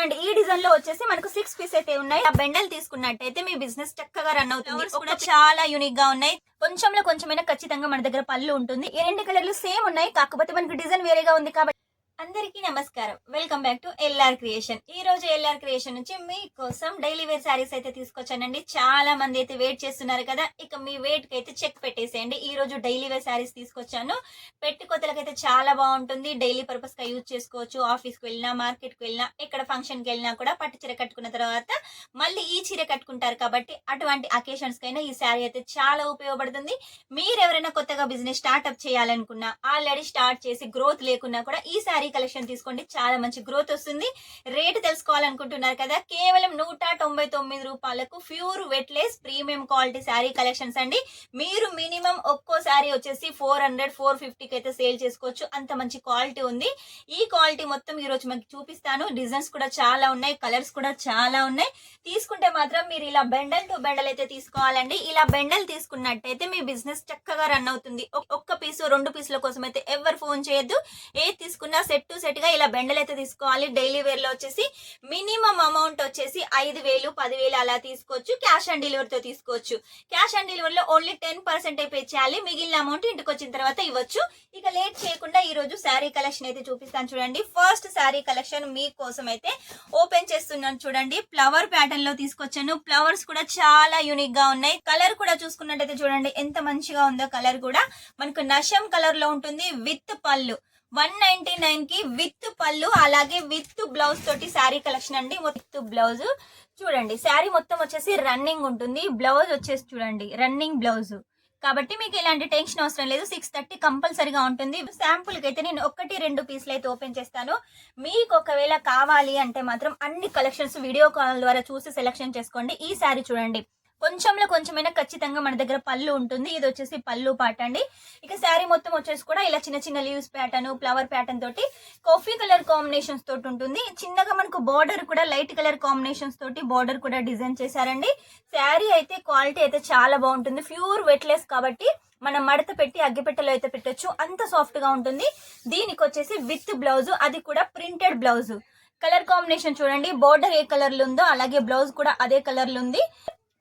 చూడండి ఈ డిజైన్ లో వచ్చేసి మనకు 6 పీస్ అయితే ఉన్నాయి. ఆ బెండల్ తీసుకున్నట్టయితే మీ బిజినెస్ చక్కగా రన్ అవుతుంది. కూడా చాలా యూనిక్ గా ఉన్నాయి. కొంచెంలో కొంచెమైనా ఖచ్చితంగా మన దగ్గర పళ్ళు ఉంటుంది. ఈ రెండు కలర్లు సేమ్ ఉన్నాయి, కాకపోతే మనకు డిజైన్ వేరేగా ఉంది కాబట్టి. అందరికీ నమస్కారం, welcome back to LR creation. ఈ రోజు ఎల్ఆర్ క్రియేషన్ నుంచి మీకోసం డైలీ వేర్ శారీస్ అయితే తీసుకొచ్చానండి. చాలా మంది అయితే వెయిట్ చేస్తున్నారు కదా, ఇక మీ వెయిట్ కి అయితే చెక్ పెట్టేసేయండి. ఈ రోజు డైలీ వేర్ శారీస్ తీసుకొచ్చాను. పెట్టుకోతలకైతే చాలా బాగుంటుంది. డైలీ పర్పస్ గా యూజ్ చేసుకోవచ్చు. ఆఫీస్ కి వెళ్ళినా, మార్కెట్ కి వెళ్ళినా, ఎక్కడ ఫంక్షన్ కి వెళ్ళినా కూడా పట్టు చీర కట్టుకున్న తర్వాత మళ్ళీ ఈ చీర కట్టుకుంటారు కాబట్టి అటువంటి అకేషన్స్ కైనా ఈ శారీ అయితే చాలా ఉపయోగపడుతుంది. మీరు ఎవరైనా కొత్తగా బిజినెస్ స్టార్ట్అప్ చేయాలనుకున్నా, ఆల్రెడీ స్టార్ట్ చేసి గ్రోత్ లేకున్నా కూడా ఈ శారీ కలెక్షన్ తీసుకోండి, చాలా మంచి గ్రోత్ వస్తుంది. రేట్ తెలుసుకోవాలనుకుంటున్నారు కదా, కేవలం 199 రూపాయలకు pure వెట్లెస్ premium quality sari collections అండి. మీరు మినిమం ఒక్కో శారీ వచ్చేసి 400-450 అయితే సేల్ చేసుకోవచ్చు, అంత మంచి క్వాలిటీ ఉంది. ఈ క్వాలిటీ మొత్తం ఈ రోజు మీకు చూపిస్తాను. డిజైన్స్ కూడా చాలా ఉన్నాయి, కలర్స్ కూడా చాలా ఉన్నాయి. తీసుకుంటే మాత్రం మీరు ఇలా బెండల్ టు బెండల్ అయితే తీసుకోవాలండి. ఇలా బెండల్ తీసుకున్నట్టయితే మీ బిజినెస్ చక్కగా రన్ అవుతుంది. ఒక్క పీసు 2 పీసుల కోసం అయితే ఎవరు ఫోన్ చేయొద్దు. ఏది తీసుకున్నా సెట్ టు సెట్ గా ఇలా బెండల్ అయితే తీసుకోవాలి. డైలీ వేర్ లో వచ్చేసి మినిమం అమౌంట్ వచ్చేసి 5,000-10,000 అలా తీసుకోవచ్చు. క్యాష్ ఆన్ డెలివరీ తో తీసుకోవచ్చు. క్యాష్ ఆన్ డెలివరీలో ఓన్లీ 10% పే చేయాలి, మిగిలిన అమౌంట్ ఇంటికి వచ్చిన తర్వాత ఇవ్వచ్చు. ఇక లేట్ చేయకుండా ఈ రోజు శారీ కలెక్షన్ అయితే చూపిస్తాను చూడండి. ఫస్ట్ శారీ కలెక్షన్ మీకోసం అయితే ఓపెన్ చేస్తున్నాను చూడండి. ఫ్లవర్ ప్యాటర్న్ లో తీసుకొచ్చాను. ఫ్లవర్స్ కూడా చాలా యూనిక్ గా ఉన్నాయి. కలర్ కూడా చూసుకున్నట్టయితే చూడండి ఎంత మంచిగా ఉందో. కలర్ కూడా మనకు నషం కలర్ లో ఉంటుంది. విత్ పళ్ళు 199 కి విత్ పళ్ళు, అలాగే విత్ బ్లౌజ్ తోటి శారీ కలెక్షన్ అండి. విత్ బ్లౌజ్ చూడండి. శారీ మొత్తం వచ్చేసి రన్నింగ్ ఉంటుంది. బ్లౌజ్ వచ్చేసి చూడండి రన్నింగ్ బ్లౌజ్ కాబట్టి మీకు ఎలాంటి టెన్షన్ అవసరం లేదు. 630 కంపల్సరీగా ఉంటుంది. శాంపుల్ కి అయితే నేను 1-2 పీసులు అయితే ఓపెన్ చేస్తాను. మీకు ఒకవేళ కావాలి అంటే మాత్రం అన్ని కలెక్షన్స్ వీడియో కాల్ ద్వారా చూసి సెలెక్షన్ చేసుకోండి. ఈ శారీ చూడండి, కొంచెంలో కొంచెమైనా ఖచ్చితంగా మన దగ్గర పళ్ళు ఉంటుంది. ఇది వచ్చేసి పళ్ళు పాట అండి. ఇక శారీ మొత్తం వచ్చేసి కూడా ఇలా చిన్న చిన్న లీవ్స్ ప్యాటర్న్, ఫ్లవర్ ప్యాటర్న్ తోటి కాఫీ కలర్ కాంబినేషన్స్ తోటి ఉంటుంది. చిన్నగా మనకు బార్డర్ కూడా లైట్ కలర్ కాంబినేషన్స్ తోటి బార్డర్ కూడా డిజైన్ చేశారండి. శారీ అయితే క్వాలిటీ అయితే చాలా బాగుంటుంది. ప్యూర్ వెట్లెస్ కాబట్టి మనం మడత పెట్టి అగ్గిపెట్టెలో అయితే పెట్టొచ్చు, అంత సాఫ్ట్ గా ఉంటుంది. దీనికి వచ్చేసి విత్ బ్లౌజ్, అది కూడా ప్రింటెడ్ బ్లౌజ్. కలర్ కాంబినేషన్ చూడండి, బార్డర్ ఏ కలర్ లో ఉందో అలాగే బ్లౌజ్ కూడా అదే కలర్ లో ఉంది.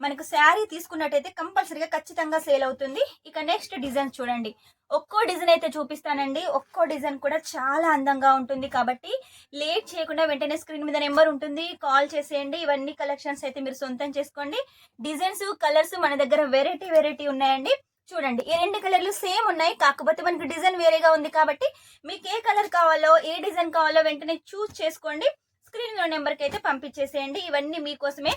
మనకు శారీ తీసుకున్నట్టయితే కంపల్సరీగా ఖచ్చితంగా సేల్ అవుతుంది. ఇక నెక్స్ట్ డిజైన్ చూడండి. ఒక్కో డిజైన్ అయితే చూపిస్తానండి. ఒక్కో డిజైన్ కూడా చాలా అందంగా ఉంటుంది కాబట్టి లేట్ చేయకుండా వెంటనే స్క్రీన్ మీద నెంబర్ ఉంటుంది, కాల్ చేసేయండి. ఇవన్నీ కలెక్షన్స్ అయితే మీరు సొంతం చేసుకోండి. డిజైన్స్, కలర్స్ మన దగ్గర వెరైటీ ఉన్నాయండి. చూడండి ఈ 2 కలర్లు సేమ్ ఉన్నాయి, కాకపోతే మనకు డిజైన్ వేరేగా ఉంది కాబట్టి మీకు ఏ కలర్ కావాలో, ఏ డిజైన్ కావాలో వెంటనే చూస్ చేసుకోండి. స్క్రీన్ లో నెంబర్ కి అయితే పంపించేసేయండి. ఇవన్నీ మీకోసమే.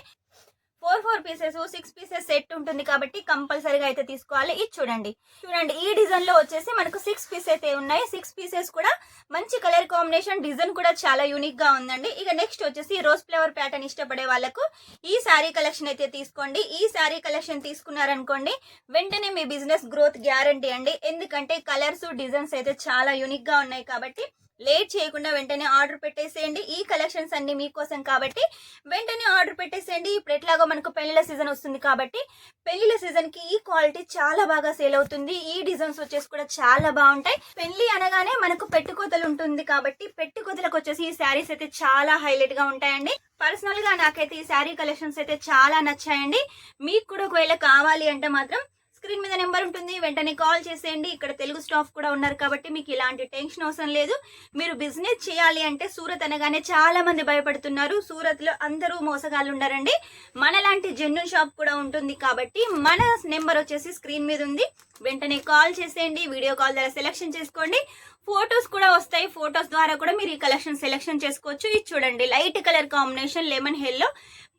4 పీసెస్ 6 పీసెస్ సెట్ ఉంటుంది కాబట్టి కంపల్సరీగా అయితే తీసుకోవాలి. ఇది చూడండి ఈ డిజైన్ లో వచ్చేసి మనకు 6 పీస్ అయితే ఉన్నాయి. 6 పీసెస్ కూడా మంచి కలర్ కాంబినేషన్, డిజైన్ కూడా చాలా యూనిక్ గా ఉందండి. ఇక నెక్స్ట్ వచ్చేసి రోజ్ ఫ్లవర్ ప్యాటర్న్ ఇష్టపడే వాళ్ళకు ఈ శారీ కలెక్షన్ అయితే తీసుకోండి. ఈ శారీ కలెక్షన్ తీసుకున్నారనుకోండి వెంటనే మీ బిజినెస్ గ్రోత్ గ్యారంటీ అండి. ఎందుకంటే కలర్స్, డిజైన్స్ అయితే చాలా యూనిక్ గా ఉన్నాయి కాబట్టి లేట్ చేయకుండా వెంటనే ఆర్డర్ పెట్టేసేయండి. ఈ కలెక్షన్స్ అన్ని మీకోసం కాబట్టి వెంటనే ఆర్డర్ పెట్టేసేయండి. ఇప్పుడు ఎట్లాగో మనకు పెళ్లిళ్ళ సీజన్ వస్తుంది కాబట్టి పెళ్లిళ్ళ సీజన్ కి ఈ క్వాలిటీ చాలా బాగా సేల్ అవుతుంది. ఈ డిజైన్స్ వచ్చేసి కూడా చాలా బాగుంటాయి. పెళ్లి అనగానే మనకు పెట్టుకోతలు ఉంటుంది కాబట్టి పెట్టుకోతలకు వచ్చేసి ఈ శారీస్ అయితే చాలా హైలైట్ గా ఉంటాయండి. పర్సనల్ గా నాకైతే ఈ శారీ కలెక్షన్స్ అయితే చాలా నచ్చాయండి. మీకు కూడా ఒకవేళ కావాలి అంటే మాత్రం స్క్రీన్ మీద నెంబర్ ఉంటుంది, వెంటనే కాల్ చేసేయండి. ఇక్కడ తెలుగు స్టాఫ్ కూడా ఉన్నారు కాబట్టి మీకు ఇలాంటి టెన్షన్ అవసరం లేదు. మీరు బిజినెస్ చేయాలి అంటే సూరత్ అనగానే చాలా మంది భయపడుతున్నారు. సూరత్ లో అందరూ మోసగాళ్ళు ఉన్నారండి. మనలాంటి జెన్యూన్ షాప్ కూడా ఉంటుంది కాబట్టి మన నెంబర్ వచ్చేసి స్క్రీన్ మీద ఉంది, వెంటనే కాల్ చేసేయండి. వీడియో కాల్ ద్వారా సెలెక్షన్ చేసుకోండి. ఫొటోస్ కూడా వస్తాయి, ఫొటోస్ ద్వారా కూడా మీరు ఈ కలెక్షన్ సెలెక్షన్ చేసుకోవచ్చు. ఇది చూడండి light colour combination lemon yellow.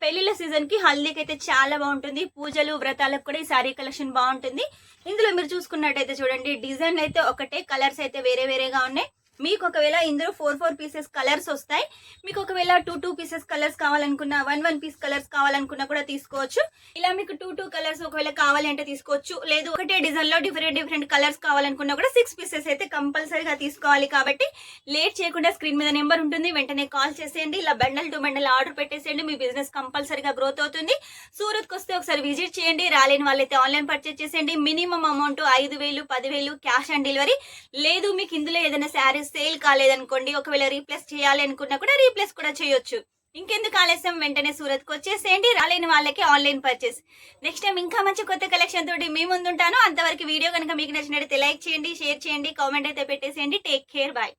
పెళ్లిళ్ళ సీజన్ కి హల్దీకి అయితే చాలా బాగుంటుంది. పూజలు, వ్రతాలకు కూడా ఈ శారీ కలెక్షన్ బాగుంటుంది. ఇందులో మీరు చూసుకున్నట్టయితే చూడండి డిజైన్ అయితే ఒకటే, కలర్స్ అయితే వేరేగా ఉన్నాయి. మీకు ఒకవేళ ఇందులో 4 పీసెస్ కలర్స్ వస్తాయి. మీకు ఒకవేళ 2 పీసెస్ కలర్స్ కావాలనుకున్నా, 1 పీస్ కలర్స్ కావాలనుకున్నా కూడా తీసుకోవచ్చు. ఇలా మీకు 2 కలర్స్ ఒకవేళ కావాలి అంటే తీసుకోవచ్చు. లేదు ఒకటే డిజైన్ లో డిఫరెంట్ కలర్స్ కావాలనుకున్నా కూడా 6 పీసెస్ అయితే కంపల్సరీగా తీసుకోవాలి. కాబట్టి లేట్ చేయకుండా స్క్రీన్ మీద నెంబర్ ఉంటుంది, వెంటనే కాల్ చేసేయండి. ఇలా బండల్ టు బండల్ ఆర్డర్ పెట్టేసేయండి. మీ బిజినెస్ కంపల్సరీగా గ్రోత్ అవుతుంది. సూరత్ కి వస్తే ఒకసారి విజిట్ చేయండి. రాలేని వాళ్ళైతే ఆన్లైన్ పర్చేస్ చేసేయండి. Minimum amount 5,000-10,000 cash on delivery. లేదు మీకు ఇందులో ఏదైనా శారీస్ సేల్ కాలేదనుకోండి, ఒకవేళ రీప్లేస్ చేయాలి అనుకున్నా కూడా రీప్లేస్ కూడా చేయొచ్చు. ఇంకెందుకు ఆలస్యం, వెంటనే సూరత్ కు వచ్చేసేయండి. రాలేని వాళ్ళకి ఆన్లైన్ పర్చేస్. నెక్స్ట్ టైం ఇంకా మంచి కొత్త కలెక్షన్ తోటి మీ ముందుంటాను. అంతవరకు వీడియో కనుక మీకు నచ్చినట్లయితే లైక్ చేయండి, షేర్ చేయండి, కామెంట్ అయితే పెట్టేసేయండి. Take care, bye.